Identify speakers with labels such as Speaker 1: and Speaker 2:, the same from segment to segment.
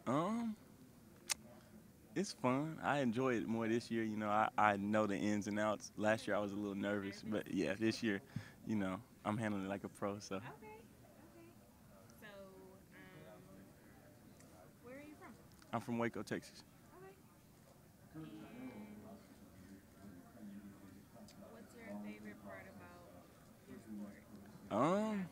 Speaker 1: Um, it's fun. I enjoy it more this year. I know the ins and outs. Last year I was a little nervous,
Speaker 2: Nervous?
Speaker 1: but yeah, this year, I'm handling it like a pro. So
Speaker 2: Okay, okay. So, where are you from?
Speaker 1: I'm from Waco, Texas.
Speaker 2: Okay. And what's your favorite part about your sport
Speaker 1: Um,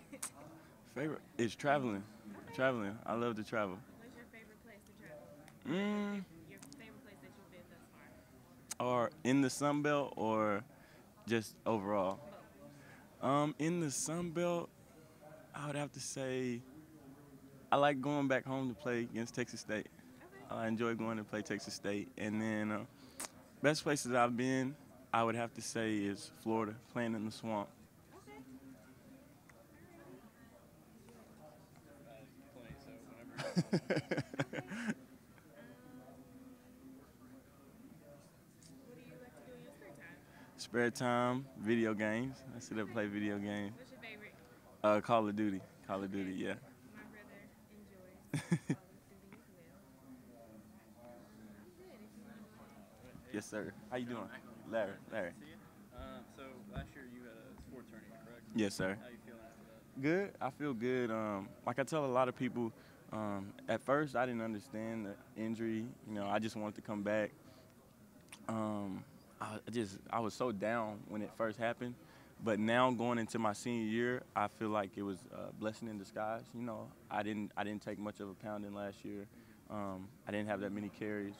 Speaker 2: besides playing it?
Speaker 1: Favorite is traveling.
Speaker 2: Okay.
Speaker 1: Traveling. I love to travel.
Speaker 2: What's your favorite place to travel?
Speaker 1: Mm,
Speaker 2: Your favorite place that you've been thus far?
Speaker 1: or in the Sun Belt or just overall.
Speaker 2: Both.
Speaker 1: In the Sun Belt, I would have to say I like going back home to play against Texas State.
Speaker 2: Okay.
Speaker 1: I enjoy going to play Texas State. And then best places I've been, I would have to say is Florida, playing in the swamp.
Speaker 2: Okay. Alrighty.
Speaker 3: Plenty. So whenever you're home.
Speaker 2: Okay. Um, what do you like to do in your spare time?
Speaker 1: Spare time, video games. I sit up and
Speaker 2: Okay.
Speaker 1: play video games.
Speaker 2: What's your favorite?
Speaker 1: Call of Duty. Call of
Speaker 2: Okay.
Speaker 1: Duty, yeah.
Speaker 2: My brother enjoys Call of Duty as well. I'm good if you want to go ahead.
Speaker 3: Right, hey,
Speaker 1: Yes, sir. How you doing?
Speaker 3: John McNamee,
Speaker 1: Larry.
Speaker 3: nice
Speaker 1: Larry.
Speaker 3: to see you. So last year you had a sports tournament, correct?
Speaker 1: Yes, sir.
Speaker 3: How you feeling after that?
Speaker 1: Good. I feel good. Like I tell a lot of people, at first I didn't understand the injury. I just wanted to come back. I was so down when it first happened, but now going into my senior year, I feel like it was a blessing in disguise. I didn't take much of a pounding last year. I didn't have that many carries.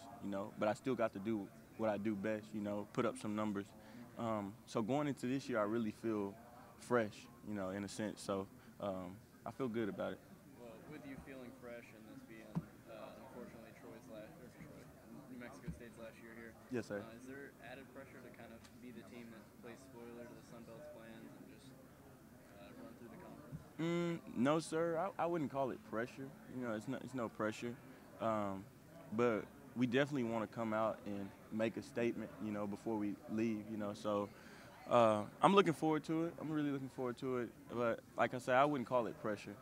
Speaker 1: But I still got to do what I do best. Put up some numbers. So going into this year, I really feel fresh. In a sense. So I feel good about it.
Speaker 3: Well, with you feeling fresh and this being unfortunately New Mexico State's last year here,
Speaker 1: Yes, sir.
Speaker 3: is there added pressure to kind of be the team that plays spoiler to the Sun Belt's plans and just run through the conference?
Speaker 1: No, sir. I wouldn't call it pressure. It's no pressure. Um, but we definitely want to come out and make a statement. Before we leave. So I'm looking forward to it. I'm really looking forward to it. But like I said, I wouldn't call it pressure.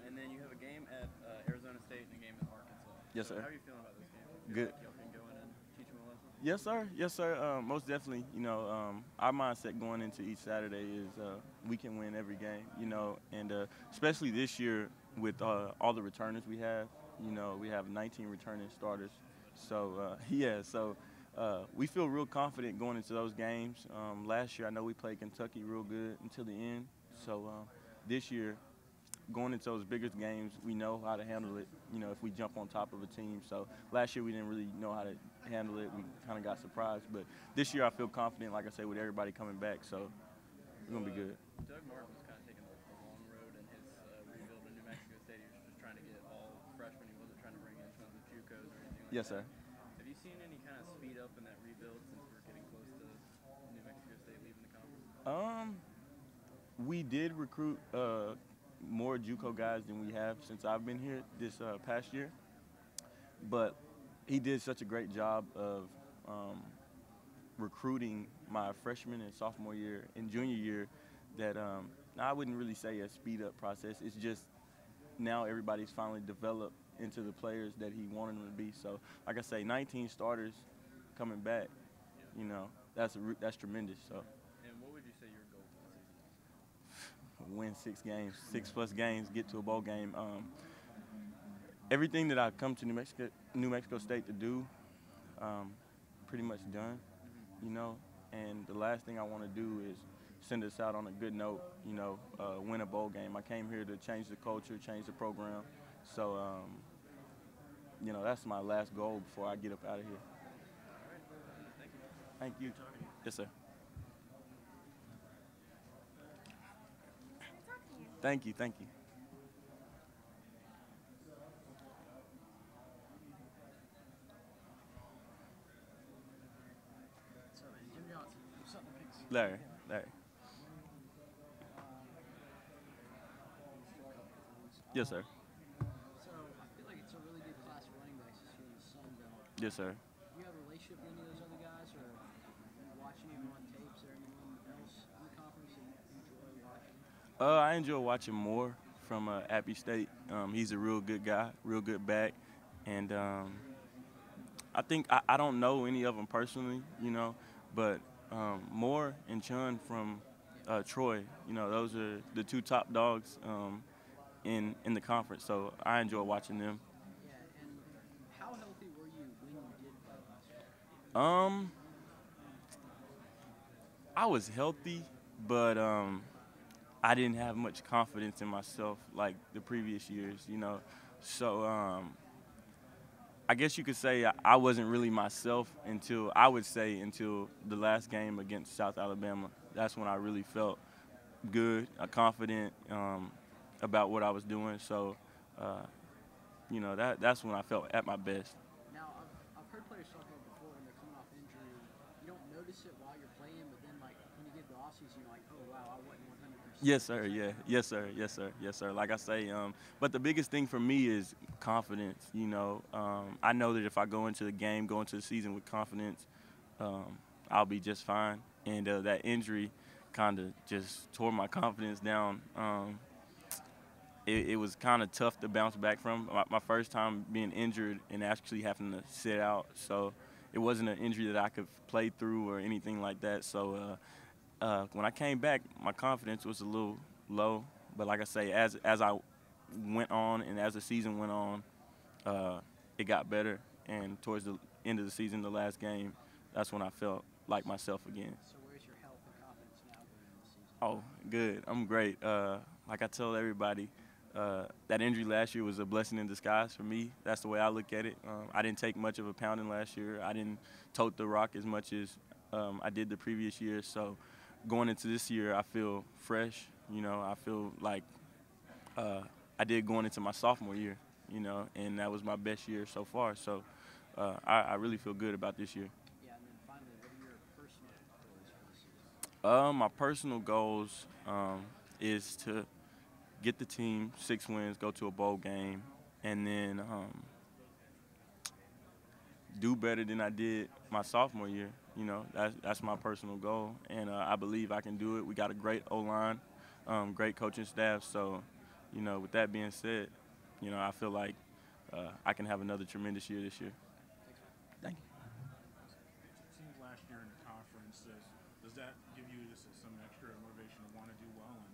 Speaker 3: And then you have a game at Arizona State and a game at Arkansas.
Speaker 1: Yes,
Speaker 3: So
Speaker 1: sir.
Speaker 3: how are you feeling about those games? Do you feel
Speaker 1: Good.
Speaker 3: like y'all can go in and teach them a lesson?
Speaker 1: Yes, sir. Yes, sir. Most definitely. Our mindset going into each Saturday is we can win every game. And especially this year with all the returners we have. We have 19 returning starters. So yeah. So we feel real confident going into those games. Last year, I know we played Kentucky real good until the end. So this year, going into those biggest games, we know how to handle it. If we jump on top of a team. So last year we didn't really know how to handle it. We kind of got surprised. But this year I feel confident, like I said, with everybody coming back. So we're gonna be good.
Speaker 3: Doug Martin was kind of taking a long road in his rebuild in New Mexico State. He was just trying to get all freshmen. He wasn't trying to bring in tons of JUCOs or anything like
Speaker 1: Yes,
Speaker 3: that.
Speaker 1: sir.
Speaker 3: Have you seen any kind of speed up in that rebuild since we're getting close to New Mexico State leaving the conference?
Speaker 1: We did recruit more JUCO guys than we have since I've been here this past year. But he did such a great job of recruiting my freshman and sophomore year and junior year that I wouldn't really say a speed up process. It's just now everybody's finally developed into the players that he wanted them to be. So, like I say, 19 starters coming back,
Speaker 3: Yeah.
Speaker 1: that's tremendous. So,
Speaker 3: And what would you say your goal for the season is?
Speaker 1: win 6 games, 6+ games, get to a bowl game. Everything that I come to New Mexico State to do, pretty much done. And the last thing I want to do is send us out on a good note. Win a bowl game. I came here to change the culture, change the program. So, that's my last goal before I get up out of here.
Speaker 3: All right. Thank you.
Speaker 1: Thank you. Yes, sir.
Speaker 2: Nice to talk to you.
Speaker 1: Thank you. Thank you.
Speaker 4: So, Jim Johnson, there's something to fix.
Speaker 1: Larry. Larry. Yes, sir.
Speaker 4: So, I feel like it's a really good class of running backs this year in the Sun Belt.
Speaker 1: Yes, sir.
Speaker 4: Do you have a relationship with any of those other guys, or watching them on tapes, or anyone else in the conference that you enjoy watching?
Speaker 1: I enjoy watching more from Appy State. He's a real good guy, real good back, and I think I don't know any of them personally, but Moore and Chun from Troy, those are the two top dogs in the conference. So I enjoy watching them.
Speaker 4: Yeah, and how healthy were you when you did play last year?
Speaker 1: Um, I was healthy, but I didn't have much confidence in myself like the previous years. So I guess you could say I wasn't really myself until the last game against South Alabama. That's when I really felt good, confident about what I was doing. So, that's when I felt at my best.
Speaker 4: Now, I've heard players talk about before when they're coming off injury, you don't notice it while you're playing, but then like when you get to the offseason, you're like, oh wow, I wasn't 100%.
Speaker 1: Yes, sir. Yeah. Yes, sir. Yes, sir. Yes, sir. Like I say, but the biggest thing for me is confidence. I know that if I go into the game, go into the season with confidence, I'll be just fine. And that injury kind of just tore my confidence down. It was kind of tough to bounce back from. My first time being injured and actually having to sit out. So it wasn't an injury that I could play through or anything like that. So when I came back, my confidence was a little low. But like I say, as I went on and as the season went on, it got better. And towards the end of the season, the last game, that's when I felt like myself again.
Speaker 4: So where's your health and confidence now going into the season?
Speaker 1: Oh, good. I'm great. Like I tell everybody, that injury last year was a blessing in disguise for me. That's the way I look at it. I didn't take much of a pounding last year. I didn't tote the rock as much as I did the previous year. So going into this year, I feel fresh. I feel like I did going into my sophomore year, and that was my best year so far. So I really feel good about this year.
Speaker 4: Yeah, and then finally, what are your personal goals for the season?
Speaker 1: My personal goals is to get the team 6 wins, go to a bowl game, and then do better than I did my sophomore year. That's my personal goal, and I believe I can do it. We got a great O-line, great coaching staff. So, with that being said, I feel like I can have another tremendous year this year. Thank you.
Speaker 5: Seems last year in the conference, does that give you just some extra motivation to want to do well? And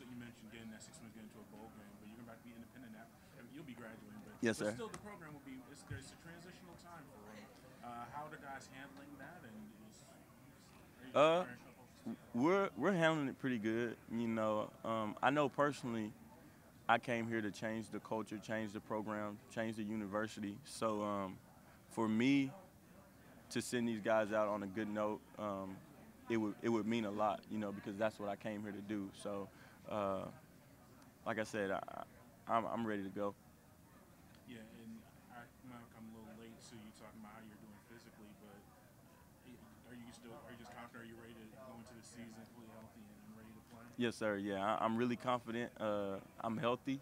Speaker 5: you mentioned getting that 6 wins, getting to a bowl game, but you're going to have to be independent now. You'll be graduating, but,
Speaker 1: Yes, sir.
Speaker 5: Still the program will be. There's a transitional time for them. How are the guys handling that? And
Speaker 1: we're handling it pretty good. I know personally, I came here to change the culture, change the program, change the university. So for me to send these guys out on a good note, it would mean a lot, because that's what I came here to do. So, like I said, I'm ready to go.
Speaker 5: Yeah, and I'm a little late to you talking about how you're doing physically, but are you just confident? Are you ready to go into the season fully healthy and ready to play?
Speaker 1: Yes, sir. Yeah, I'm really confident. I'm healthy,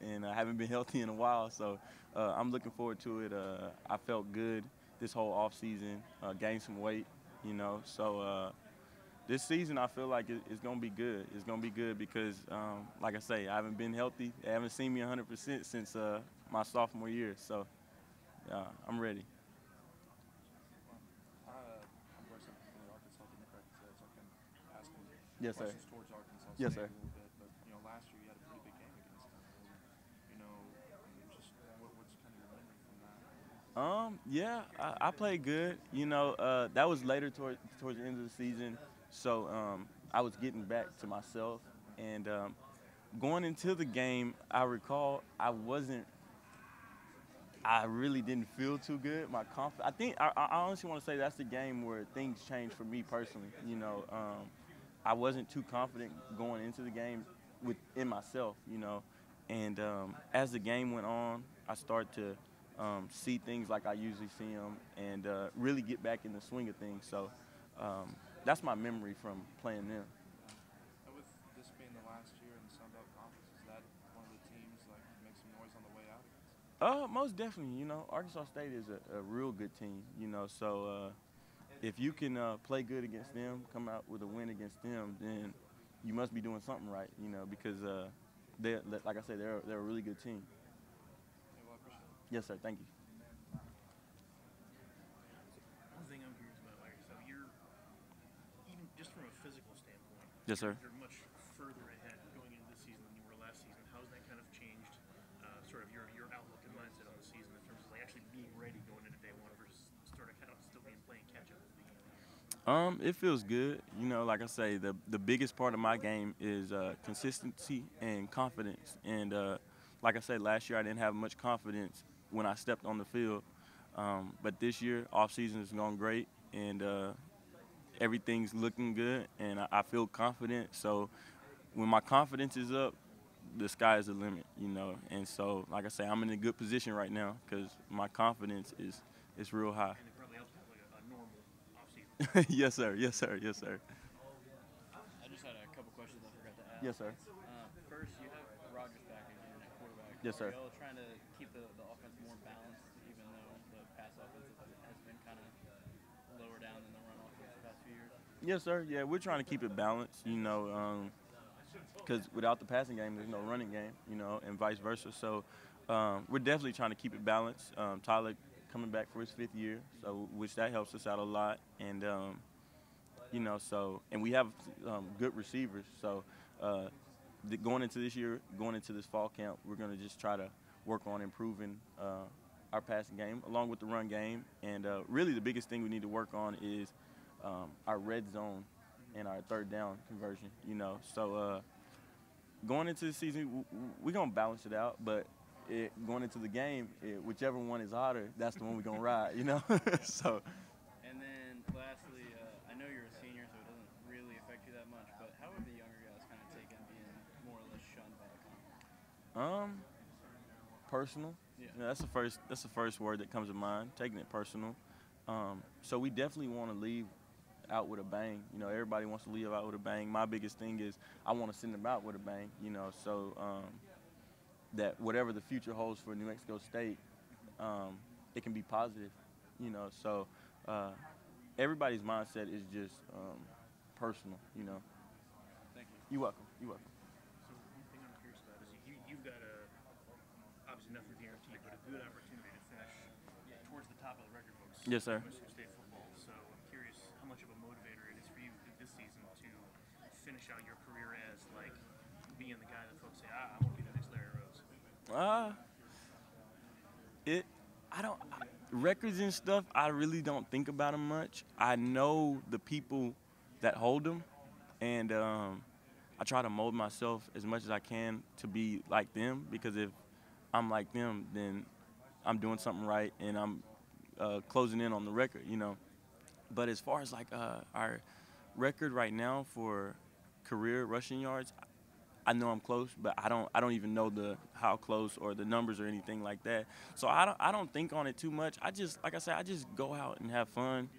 Speaker 1: and I haven't been healthy in a while, so I'm looking forward to it. I felt good this whole off season, gained some weight, so this season I feel like it's going to be good. It's going to be good because, like I say, I haven't been healthy. They haven't seen me 100% since my sophomore year, so I'm ready.
Speaker 6: I'm Bryce from the Arkansas Democratic, so I can ask him
Speaker 1: Yes, sir.
Speaker 6: questions towards Arkansas
Speaker 1: Yes,
Speaker 6: State
Speaker 1: sir.
Speaker 6: a little bit. But last year you had a pretty big game against them. Just what's kind of your memory from that?
Speaker 1: Yeah, I played good. That was later towards the end of the season, so I was getting back to myself. And going into the game, I recall I really didn't feel too good. I think I honestly want to say that's the game where things changed for me personally. I wasn't too confident going into the game within myself. And as the game went on, I started to see things like I usually see them and really get back in the swing of things. So that's my memory from playing them.
Speaker 6: And with this being the last year in the Sun Belt Conference, is that one of the teams like make some noise on the way out against?
Speaker 1: Most definitely. Arkansas State is a real good team. So if you can play good against them, come out with a win against them, then you must be doing something right. Because they, like I said, they're a really good team.
Speaker 3: Yeah, well, I appreciate it.
Speaker 1: Yes, sir. Thank you.
Speaker 7: One thing I'm curious about yourself, you're even just from a physical standpoint.
Speaker 1: Yes, sir.
Speaker 7: You're much further ahead going into this season than you were last season. How's that kind of changed, sort of your outlook and mindset on the season in terms of like actually being ready going into day one versus sort of kind of still being playing catch up at the beginning of the year?
Speaker 1: It feels good. You know, like I say, the biggest part of my game is consistency and confidence. And like I said, last year I didn't have much confidence when I stepped on the field. But this year, off season has gone great, and everything's looking good, and I feel confident. So when my confidence is up, the sky is the limit, you know. And so, like I say, I'm in a good position right now because my confidence is real high.
Speaker 7: And it probably helps have like a normal offseason.
Speaker 1: Yes, sir. Yes, sir. Yes, sir.
Speaker 3: I just had a couple questions I forgot to ask.
Speaker 1: Yes, sir.
Speaker 3: First, you have Rodgers back again at quarterback.
Speaker 1: Yes, sir.
Speaker 3: Are y'all trying to keep the offense more balanced, even though the pass offense has been kind of lower down than the run offense the past few years?
Speaker 1: Yes, sir. Yeah, we're trying to keep it balanced, you know, because without the passing game, there's no running game, you know, and vice versa. So we're definitely trying to keep it balanced. Tyler coming back for his 5th year, so which that helps us out a lot. And, you know, so, and we have good receivers. So going into this year, going into this fall camp, we're going to just try to work on improving our passing game along with the run game. And really the biggest thing we need to work on is our red zone and our 3rd down conversion, you know. So going into the season, we're going to balance it out, but going into the game, whichever one is hotter, that's the one we're going to ride, you know. So.
Speaker 3: And then lastly, I know you're a senior, so it doesn't really affect you that much, but how have the younger guys kind of taken being more or less shunned by the conference?
Speaker 1: Personal.
Speaker 3: Yeah.
Speaker 1: You know, that's the first word that comes to mind, taking it personal. So we definitely want to leave out with a bang. You know, everybody wants to leave out with a bang. My biggest thing is I want to send them out with a bang, you know, so that whatever the future holds for New Mexico State, it can be positive, you know. So everybody's mindset is just personal, you know.
Speaker 3: Thank you.
Speaker 1: You're welcome. You're welcome.
Speaker 7: So one thing I'm curious about is you've got obviously nothing guaranteed, but a good opportunity to finish towards the top of the record books.
Speaker 1: Yes, sir.
Speaker 7: in New Mexico State football. So I'm curious how much of a motivator it is for you this season to finish out your career as like being the guy that folks say, I'm gonna be the next Larry Rose.
Speaker 1: Records and stuff, I really don't think about them much. I know the people that hold them, and I try to mold myself as much as I can to be like them, because if I'm like them, then I'm doing something right, and I'm closing in on the record, you know. But as far as like our record right now for career rushing yards, I know I'm close, but I don't even know how close or the numbers or anything like that. So I don't think on it too much. I just, like I said, I just go out and have fun,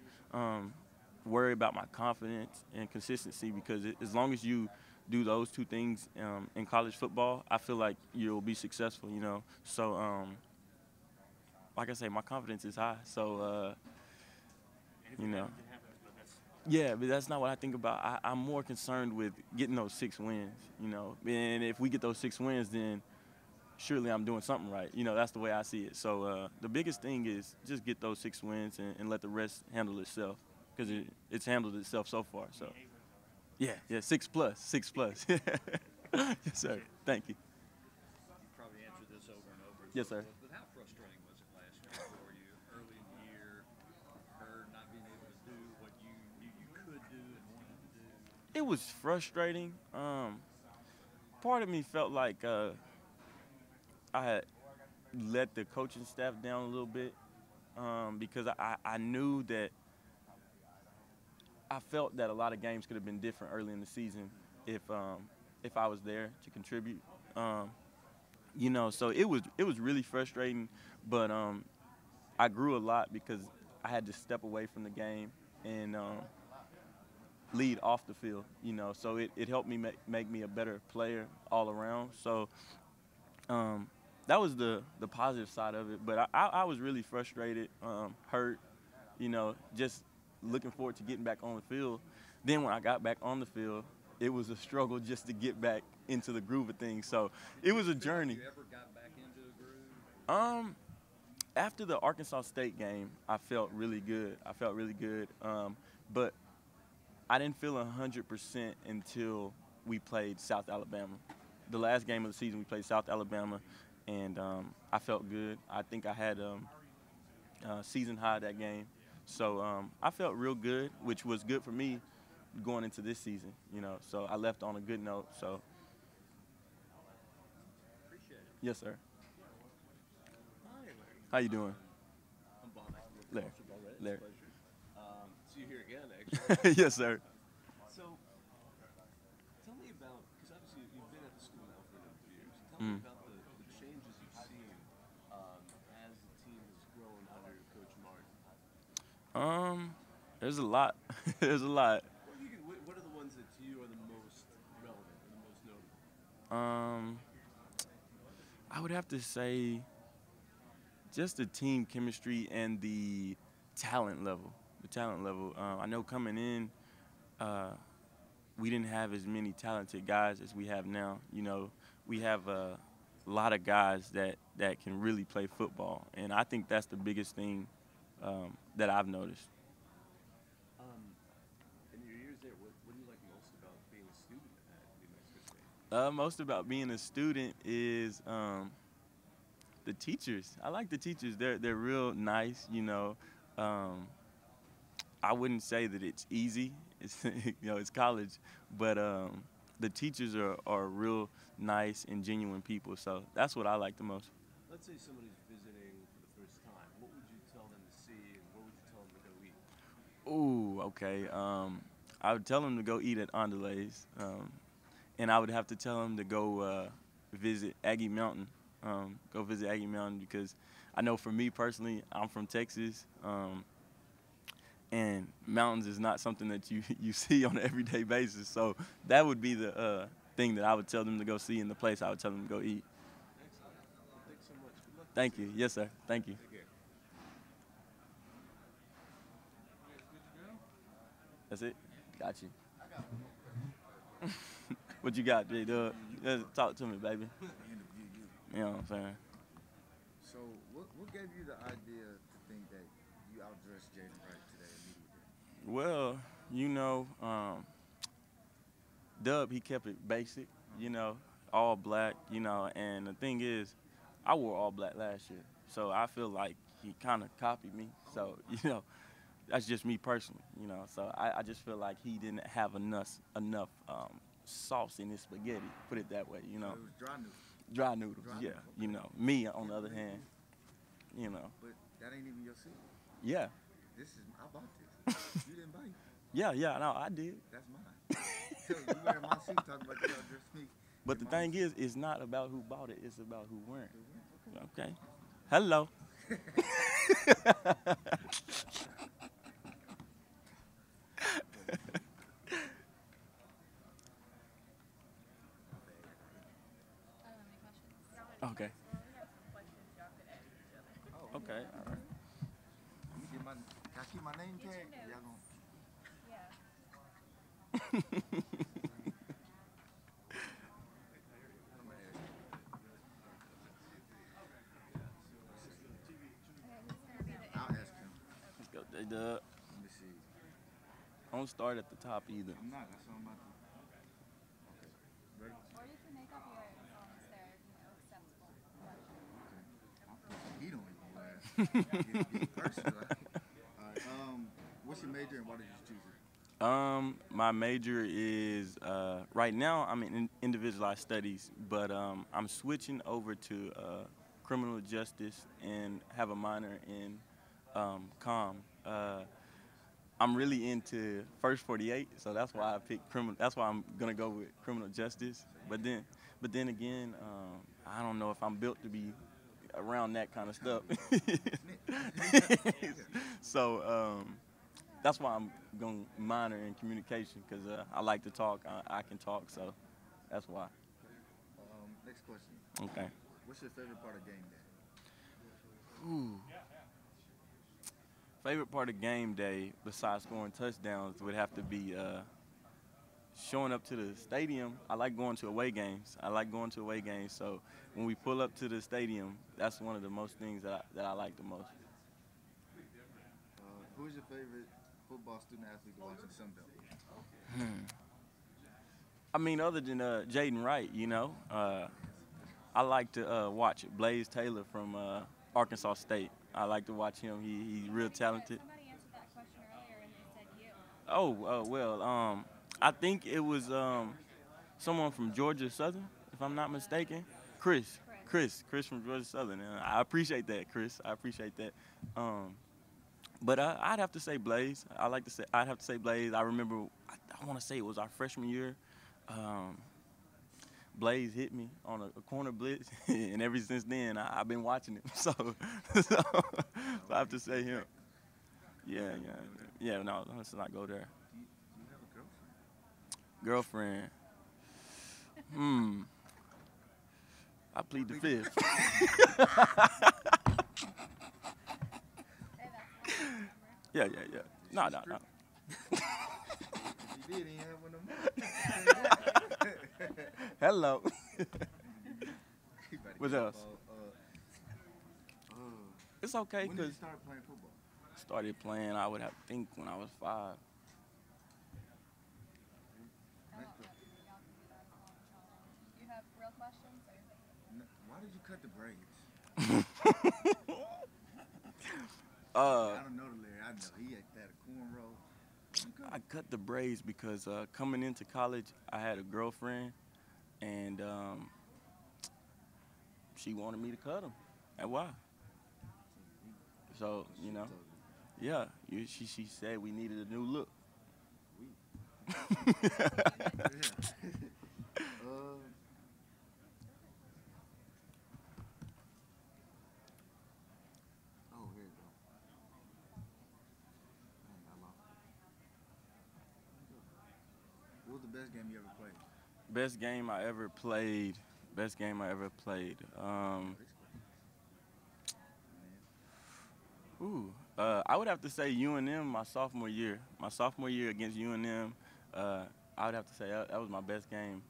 Speaker 1: worry about my confidence and consistency, because as long as you do those two things in college football, I feel like you'll be successful, you know. So like I say, my confidence is high. So you know. Yeah, but that's not what I think about. I'm more concerned with getting those 6 wins, you know. And if we get those 6 wins, then surely I'm doing something right. You know, that's the way I see it. So the biggest thing is just get those 6 wins and let the rest handle itself, because it's handled itself so far. So, yeah, 6 plus, 6 plus. Yes, sir. Thank you.
Speaker 8: You probably answered this over and over.
Speaker 1: Yes, sir.
Speaker 8: But how frustrating was it last year for you early in the year, her not being able to do what you knew you could do and wanted to do?
Speaker 1: It was frustrating. Part of me felt like I had let the coaching staff down a little bit, because I knew that I felt that a lot of games could have been different early in the season if I was there to contribute. You know, so it was really frustrating, but I grew a lot because I had to step away from the game and lead off the field, you know. So it helped me make me a better player all around. So that was the positive side of it. But I was really frustrated, hurt, you know, just looking forward to getting back on the field. Then when I got back on the field, it was a struggle just to get back into the groove of things. So it was a journey.
Speaker 8: You ever got back into a groove?
Speaker 1: After the Arkansas State game, I felt really good. But I didn't feel 100% until we played South Alabama. The last game of the season, we played South Alabama, and I felt good. I think I had season high that game. So I felt real good, which was good for me going into this season, you know. So I left on a good note. So
Speaker 8: Appreciate it.
Speaker 1: yes, sir.
Speaker 3: Hi, Larry.
Speaker 1: How you doing?
Speaker 8: I'm Bob.
Speaker 1: Larry. Larry.
Speaker 8: See you here again, actually.
Speaker 1: Yes, sir.
Speaker 8: So, tell me about, because obviously you've been at the school now for a number of years. Tell me about the changes you've seen as the team has grown under Coach Martin.
Speaker 1: There's a lot. There's a lot.
Speaker 8: What are the ones that to you are the most relevant and the most notable?
Speaker 1: I would have to say just the team chemistry and the talent level. I know coming in, we didn't have as many talented guys as we have now. You know, we have a lot of guys that can really play football, and I think that's the biggest thing that I've noticed.
Speaker 8: In your years there, what do you like most about being a student at New Mexico State?
Speaker 1: Most about being a student is the teachers. I like the teachers. They're real nice, you know. I wouldn't say that it's easy. It's it's college, but the teachers are real nice and genuine people. So that's what I like the most.
Speaker 8: Let's say somebody's visiting for the first time. What would you tell them to see, and what would you tell them to go eat?
Speaker 1: Ooh, okay. I would tell them to go eat at Andale's, and I would have to tell them to go visit Aggie Mountain. Go visit Aggie Mountain because I know for me personally, I'm from Texas, and mountains is not something that you see on an everyday basis. So that would be the thing that I would tell them to go see, in the place I would tell them to go eat.
Speaker 8: Excellent. Well, thanks so much. Good luck.
Speaker 1: Thank you. Yes, sir. Thank you.
Speaker 8: Take care.
Speaker 1: That's it? Got you. What you got, J-Dub? Talk to me, baby. You know what I'm saying?
Speaker 9: So, what gave you the idea to think that you outdressed Jaden Wright today immediately?
Speaker 1: Well, you know, Dub, he kept it basic, you know, all black, you know, and the thing is, I wore all black last year, so I feel like he kind of copied me. So, you know, that's just me personally, you know. So I just feel like he didn't have enough sauce in his spaghetti, put it that way, you know.
Speaker 9: So it was dry noodles.
Speaker 1: Dry noodles,
Speaker 9: Dry
Speaker 1: yeah,
Speaker 9: noodles, okay.
Speaker 1: you know. Me, on the other hand, you know.
Speaker 9: But that ain't even your suit.
Speaker 1: Yeah,
Speaker 9: I bought this. You didn't buy it.
Speaker 1: yeah, no, I did.
Speaker 9: That's mine. So you wearing my suit talking about you outdressed me.
Speaker 1: But the
Speaker 9: in my
Speaker 1: thing
Speaker 9: suit.
Speaker 1: is, it's not about who bought it, it's about who wearing it. Okay. Hello.
Speaker 2: Any questions?
Speaker 1: Okay.
Speaker 2: Well, we have some questions y'all could ask each other.
Speaker 9: Oh,
Speaker 1: Okay. All right.
Speaker 9: Let me get my. Can I keep my name
Speaker 2: Get your
Speaker 9: tag? Y'all
Speaker 2: notes.
Speaker 9: gonna.
Speaker 2: Yeah. Okay, who's gonna be the
Speaker 9: I'll ask him.
Speaker 1: Let's go, J-Dub.
Speaker 9: Let me see.
Speaker 1: Don't start at the top either.
Speaker 9: I'm not. That's what I'm about to. Okay. Ready?
Speaker 2: Or you can make up your own if they're, acceptable.
Speaker 9: He don't even laugh. Get personal. All right. What's your major and why did you choose it?
Speaker 1: My major is right now I'm in individualized studies, but I'm switching over to criminal justice and have a minor in comm. I'm really into First 48, so that's why I picked criminal. That's why I'm gonna go with criminal justice. But then again, I don't know if I'm built to be around that kind of stuff. So that's why I'm going to minor in communication, because I like to talk. I can talk, so that's why.
Speaker 9: Next question.
Speaker 1: Okay.
Speaker 9: What's your favorite part of game day?
Speaker 1: Ooh. Favorite part of game day, besides scoring touchdowns, would have to be showing up to the stadium, I like going to away games. So when we pull up to the stadium, that's one of the most things that I like the most.
Speaker 9: Who's your favorite football student athlete to watch in the Sun Belt?
Speaker 1: I mean, other than Jaden Wright, I like to watch Blaze Taylor from Arkansas State. I like to watch him. He's real talented.
Speaker 2: Somebody answered that question earlier and they said you.
Speaker 1: Well, I think it was someone from Georgia Southern, if I'm not mistaken. Chris from Georgia Southern. And I appreciate that, Chris. I appreciate that. But I'd have to say Blaze. I'd have to say Blaze. I remember, I want to say it was our freshman year. Blaze hit me on a corner blitz, and ever since then, I've been watching him. So I have to say him. Yeah. No, let's not go there.
Speaker 9: Do you have a girlfriend?
Speaker 1: I plead the fifth. Yeah. No.
Speaker 9: If you did, he ain't have one of them.
Speaker 1: Hello.
Speaker 9: What
Speaker 1: else? It's okay
Speaker 9: When did you
Speaker 1: because
Speaker 9: start playing football?
Speaker 1: started playing, I would have to think when I was 5.
Speaker 9: Next question.
Speaker 2: You have real questions?
Speaker 9: Why did you cut the braids? I
Speaker 1: Uh,
Speaker 9: don't know the Larry. I know he had that cornrow.
Speaker 1: I cut the braids because coming into college, I had a girlfriend, and she wanted me to cut them. That's why. So, yeah, she said we needed a new look.
Speaker 9: Oh, here you go. Dang, I lost it. What was the best game you ever played?
Speaker 1: Best game I ever played. I would have to say UNM my sophomore year. My sophomore year against UNM, I would have to say that was my best game.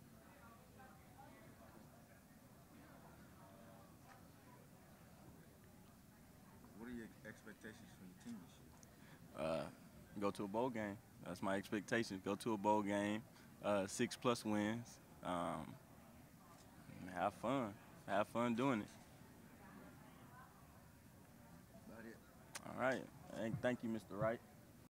Speaker 9: What are your expectations from your team this year?
Speaker 1: Go to a bowl game. That's my expectation. Go to a bowl game, 6+ wins. Have fun. Have fun doing it.
Speaker 9: About it.
Speaker 1: All right. Thank you, Mr. Wright.